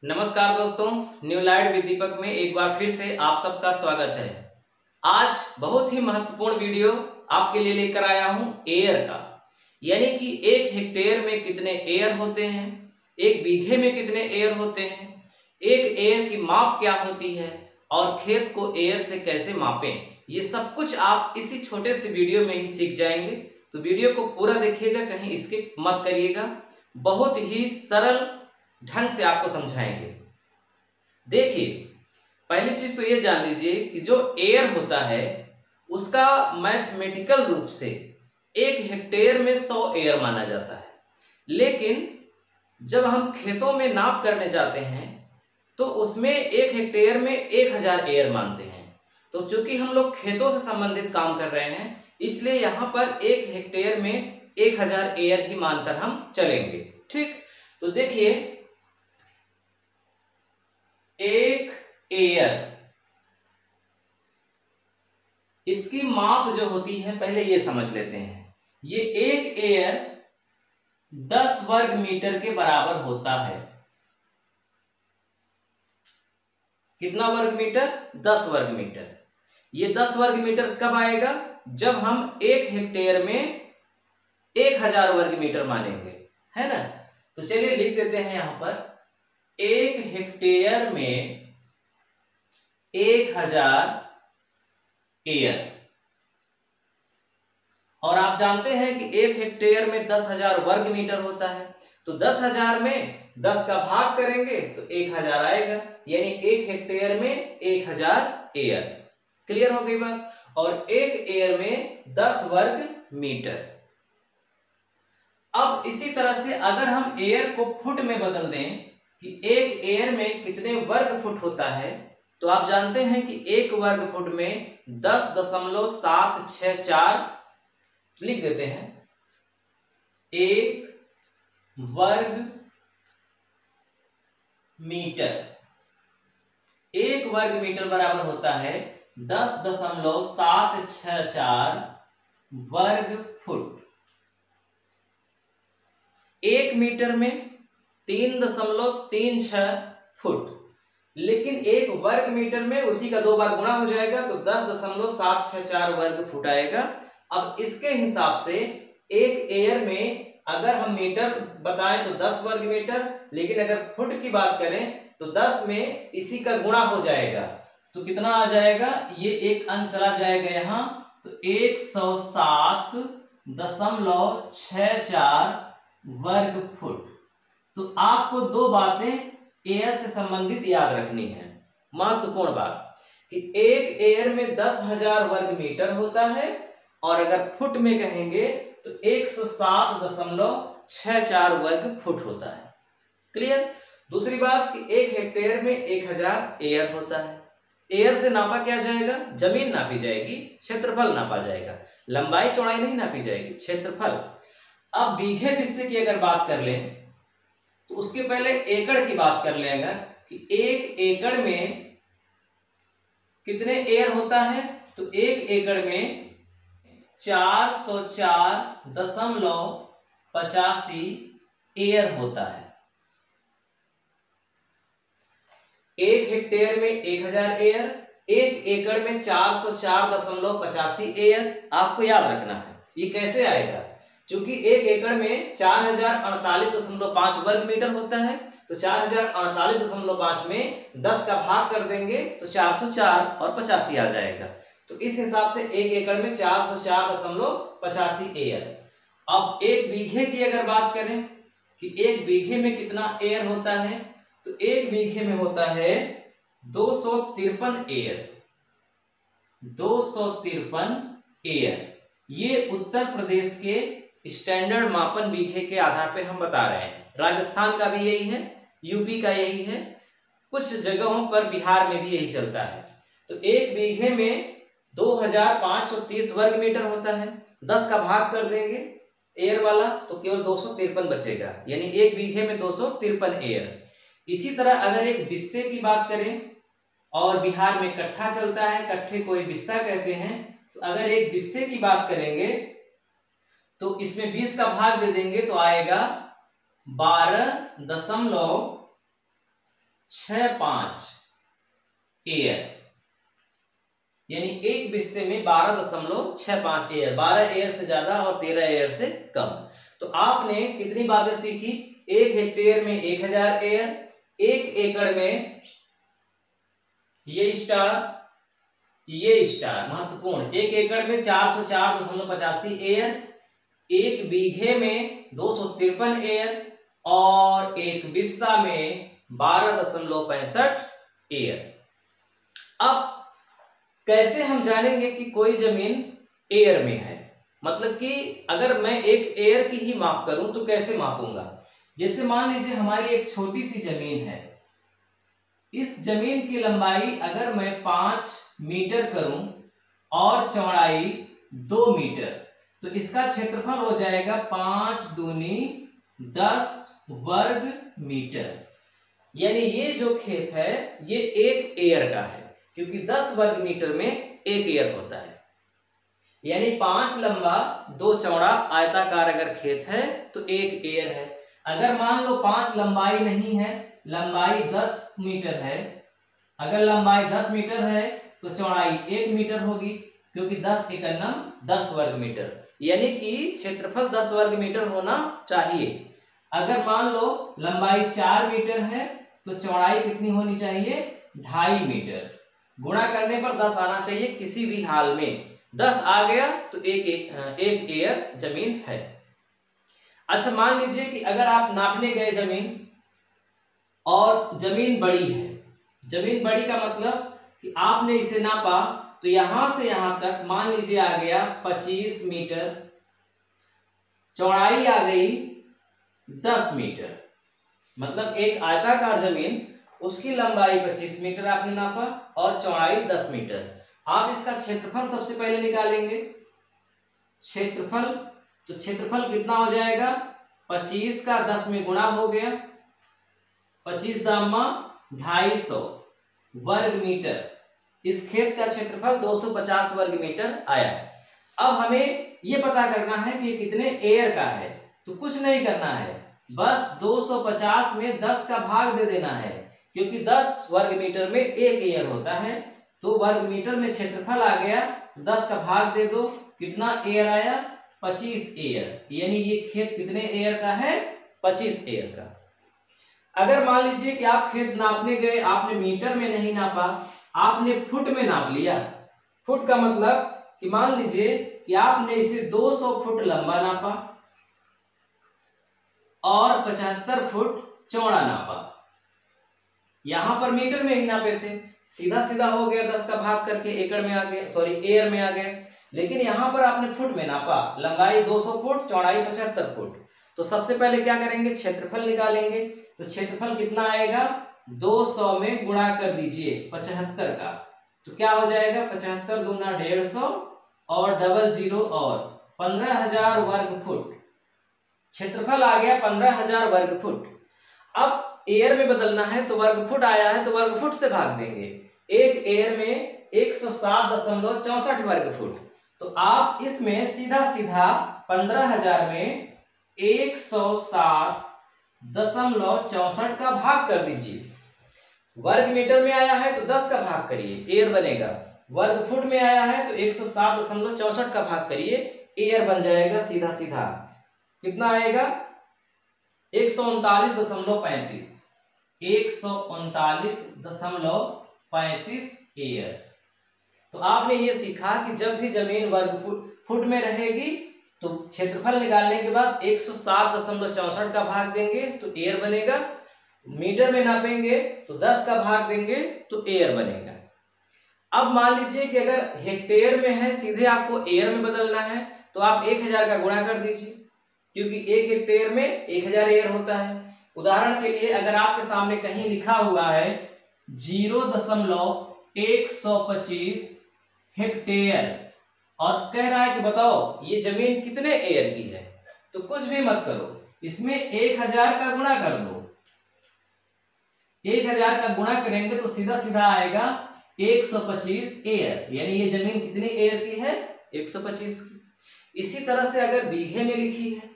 नमस्कार दोस्तों, new light with दीपक में एक बार फिर से आप सबका स्वागत है। आज बहुत ही महत्वपूर्ण वीडियो आपके लिए लेकर आया हूं एयर का, यानी कि एक हेक्टेयर में कितने एयर होते हैं, एक बीघे में कितने एयर होते हैं, एक एयर की माप क्या होती है और खेत को एयर से कैसे मापें। ये सब कुछ आप इसी छोटे से वीडियो में ही सीख जाएंगे। तो वीडियो को पूरा देखिएगा, कहीं स्किप मत करिएगा। बहुत ही सरल ढंग से आपको समझाएंगे। देखिए, पहली चीज तो ये जान लीजिए कि जो एयर होता है उसका मैथमेटिकल रूप से एक हेक्टेयर में 100 एयर माना जाता है, लेकिन जब हम खेतों में नाप करने जाते हैं तो उसमें एक हेक्टेयर में 1000 एयर मानते हैं। तो चूंकि हम लोग खेतों से संबंधित काम कर रहे हैं, इसलिए यहाँ पर एक हेक्टेयर में 1000 एयर ही मानकर हम चलेंगे। ठीक, तो देखिए, एक एयर, इसकी माप जो होती है पहले ये समझ लेते हैं। ये एक एयर 10 वर्ग मीटर के बराबर होता है। कितना वर्ग मीटर? 10 वर्ग मीटर। ये 10 वर्ग मीटर कब आएगा? जब हम एक हेक्टेयर में 1000 वर्ग मीटर मानेंगे, है ना। तो चलिए लिख देते हैं यहां पर, एक हेक्टेयर में 1000 एयर। और आप जानते हैं कि एक हेक्टेयर में 10,000 वर्ग मीटर होता है। तो 10,000 में 10 का भाग करेंगे तो 1000 आएगा, यानी एक हेक्टेयर में 1000 एयर। क्लियर हो गई बात। और एक एयर में 10 वर्ग मीटर। अब इसी तरह से अगर हम एयर को फुट में बदल दें कि एक एयर में कितने वर्ग फुट होता है, तो आप जानते हैं कि एक वर्ग फुट में 10.764 लिख देते हैं। एक वर्ग मीटर, एक वर्ग मीटर बराबर होता है 10.764 वर्ग फुट। एक मीटर में 3.36 फुट, लेकिन एक वर्ग मीटर में उसी का 2 बार गुणा हो जाएगा तो 10.764 वर्ग फुट आएगा। अब इसके हिसाब से एक एयर में अगर हम मीटर बताएं तो 10 वर्ग मीटर, लेकिन अगर फुट की बात करें तो 10 में इसी का गुणा हो जाएगा तो कितना आ जाएगा, ये एक अंक चला जाएगा यहां, तो 107.64 वर्ग फुट। तो आपको 2 बातें एयर से संबंधित याद रखनी है। महत्वपूर्ण बात कि एक एयर में 10,000 वर्ग मीटर होता है, और अगर फुट में कहेंगे तो 107.64 वर्ग फुट होता है। क्लियर। दूसरी बात कि एक हेक्टेयर में 1000 एयर होता है। एयर से नापा क्या जाएगा? जमीन नापी जाएगी, क्षेत्रफल नापा जाएगा, लंबाई चौड़ाई नहीं नापी जाएगी, क्षेत्रफल। अब बीघे बिस्से की अगर बात कर लें तो उसके पहले एकड़ की बात कर लें अगर, कि एक एकड़ में कितने एयर होता है, तो एक एकड़ में 404.85 एयर होता है। एक हेक्टेयर में 1000 एयर, एक एकड़ में 404.85 एयर। आपको याद रखना है ये कैसे आएगा, क्योंकि एक एकड़ में 4048.5 वर्ग मीटर होता है, तो 4048.5 में 10 का भाग कर देंगे तो 404 और 85 आ जाएगा। तो इस हिसाब से एक एकड़ में 404.85 एयर। अब एक बीघे की अगर बात करें कि एक बीघे में कितना एयर होता है, तो एक बीघे में होता है 253 एयर। 253 एयर। ये उत्तर प्रदेश के स्टैंडर्ड मापन बीघे के आधार पे हम बता रहे हैं। राजस्थान का भी यही है, यूपी का यही है, कुछ जगहों पर बिहार में भी यही चलता है। तो एक बीघे में 2530 वर्ग मीटर होता है। 10 का भाग कर देंगे एयर वाला तो केवल 253 बचेगा, यानी एक बीघे में 253 एयर। इसी तरह अगर एक बिस्से की बात करें, और बिहार में कट्ठा चलता है, कट्ठे को ही बिस्सा कहते हैं, तो अगर एक बिस्से की बात करेंगे तो इसमें 20 का भाग दे देंगे तो आएगा 12.0 1265 एयर, यानी एक बिस्से में 12.65 एयर, 12 एयर से ज्यादा और 13 एयर से कम। तो आपने कितनी बातें सीखी? 1 हेक्टेयर में 1000 एयर, 1 एकड़ में ये स्टार महत्वपूर्ण, 1 एकड़ में 404.85 एयर, 1 बीघे में 253 एयर और 1 बिस्सा में 12.65 एयर। अब कैसे हम जानेंगे कि कोई जमीन एयर में है? मतलब कि अगर मैं एक एयर की ही माप करूं तो कैसे मापूंगा? जैसे मान लीजिए हमारी एक छोटी सी जमीन है, इस जमीन की लंबाई अगर मैं 5 मीटर करूं और चौड़ाई 2 मीटर, तो इसका क्षेत्रफल हो जाएगा 5 दूनी 10 वर्ग मीटर। यानी ये जो खेत है ये 1 एयर का है, क्योंकि 10 वर्ग मीटर में 1 एयर होता है। यानी 5 लंबा 2 चौड़ा आयताकार अगर खेत है तो 1 एयर है। अगर मान लो 5 लंबाई नहीं है, लंबाई 10 मीटर है, अगर लंबाई 10 मीटर है तो चौड़ाई 1 मीटर होगी, क्योंकि 10 एकम 10 वर्ग मीटर, यानी कि क्षेत्रफल 10 वर्ग मीटर होना चाहिए। अगर मान लो लंबाई 4 मीटर है तो चौड़ाई कितनी होनी चाहिए? 2.5 मीटर। गुणा करने पर 10 आना चाहिए किसी भी हाल में, 10 आ गया तो एक एयर जमीन है। अच्छा, मान लीजिए कि अगर आप नापने गए जमीन और जमीन बड़ी है, जमीन बड़ी का मतलब कि आपने इसे नापा तो यहां से यहां तक मान लीजिए आ गया 25 मीटर, चौड़ाई आ गई 10 मीटर, मतलब एक आयताकार जमीन, उसकी लंबाई 25 मीटर आपने नापा और चौड़ाई 10 मीटर। आप इसका क्षेत्रफल सबसे पहले निकालेंगे। क्षेत्रफल, तो क्षेत्रफल कितना हो जाएगा? 25 का 10 में गुणा हो गया, 25 दामा 250 वर्ग मीटर। इस खेत का क्षेत्रफल 250 वर्ग मीटर आया। अब हमें यह पता करना है कि ये कितने एयर का है। तो कुछ नहीं करना है, बस 250 में 10 का भाग दे देना है, क्योंकि 10 वर्ग मीटर में 1 एयर होता है। तो वर्ग मीटर में क्षेत्रफल आ गया, 10 का भाग दे दो, कितना एयर आया? 25 एयर। यानी ये खेत कितने एयर का है? 25 एयर का। अगर मान लीजिए कि आप खेत नापने गए, आपने मीटर में नहीं नापा, आपने फुट में नाप लिया। फुट का मतलब कि मान लीजिए कि आपने इसे 200 फुट लंबा नापा और 75 फुट चौड़ा नापा। यहां पर मीटर में ही नापे थे, सीधा सीधा हो गया, 10 का भाग करके एकड़ में आ गया, सॉरी एयर में आ गया। लेकिन यहां पर आपने फुट में नापा, लंबाई 200 फुट, चौड़ाई 75 फुट। तो सबसे पहले क्या करेंगे? क्षेत्रफल निकालेंगे। तो क्षेत्रफल कितना आएगा? 200 में गुणा कर दीजिए 75 का, तो क्या हो जाएगा? 75 दूना 150 और डबल 0 और 15,000 वर्ग फुट। क्षेत्रफल आ गया 15,000 वर्ग फुट। अब एयर में बदलना है तो वर्ग फुट आया है तो वर्ग फुट से भाग देंगे। एक एयर में 107.64 वर्ग फुट। तो आप इसमें सीधा सीधा 15,000 में 107.64 का भाग कर दीजिए। वर्ग मीटर में आया है तो 10 का भाग करिए, एयर बनेगा। वर्ग फुट में आया है तो 107.64 का भाग करिए, एयर बन जाएगा सीधा सीधा। कितना आएगा? 139.35, 139.35 एयर। तो आपने ये सीखा कि जब भी जमीन वर्ग फुट में रहेगी तो क्षेत्रफल निकालने के बाद 107.64 का भाग देंगे तो एयर बनेगा। मीटर में नापेंगे तो 10 का भाग देंगे तो एयर बनेगा। अब मान लीजिए कि अगर हेक्टेयर में है, सीधे आपको एयर में बदलना है, तो आप 1000 का गुणा कर दीजिए, क्योंकि 1 हेक्टेयर में 1000 एयर होता है। उदाहरण के लिए अगर आपके सामने कहीं लिखा हुआ है 0.125 हेक्टेयर और कह रहा है कि बताओ ये जमीन कितने एयर की है, तो कुछ भी मत करो, इसमें 1000 का गुणा कर दो। 1000 का गुणा करेंगे तो सीधा सीधा आएगा 125 एयर, यानी ये जमीन कितनी एयर की है? 125 की। इसी तरह से अगर बीघे में लिखी है,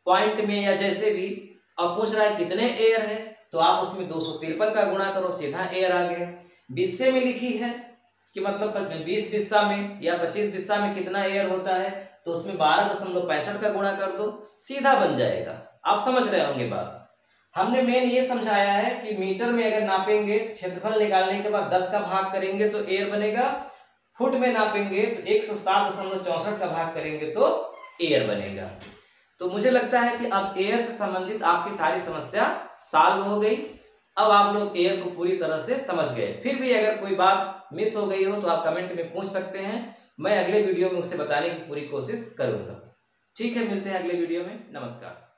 पॉइंट में या जैसे भी, अब पूछ रहा है कितने एयर है, तो आप उसमें 253 का गुणा करो, सीधा एयर आ गया। बिस्से में लिखी है कि मतलब 20 बिस्सा में या 25 बिस्सा में कितना एयर होता है, तो उसमें 12.65 का गुणा कर दो, सीधा बन जाएगा। आप समझ रहे होंगे बात। हमने मेन ये समझाया है कि मीटर में अगर नापेंगे तो क्षेत्रफल निकालने के बाद 10 का भाग करेंगे तो एयर बनेगा, फुट में नापेंगे तो 107.64 का भाग करेंगे तो एयर बनेगा। तो मुझे लगता है कि अब एयर से संबंधित आपकी सारी समस्या सॉल्व हो गई। अब आप लोग एयर को पूरी तरह से समझ गए। फिर भी अगर कोई बात मिस हो गई हो तो आप कमेंट में पूछ सकते हैं, मैं अगले वीडियो में उसे बताने की पूरी कोशिश करूंगा। ठीक है, मिलते हैं अगले वीडियो में। नमस्कार।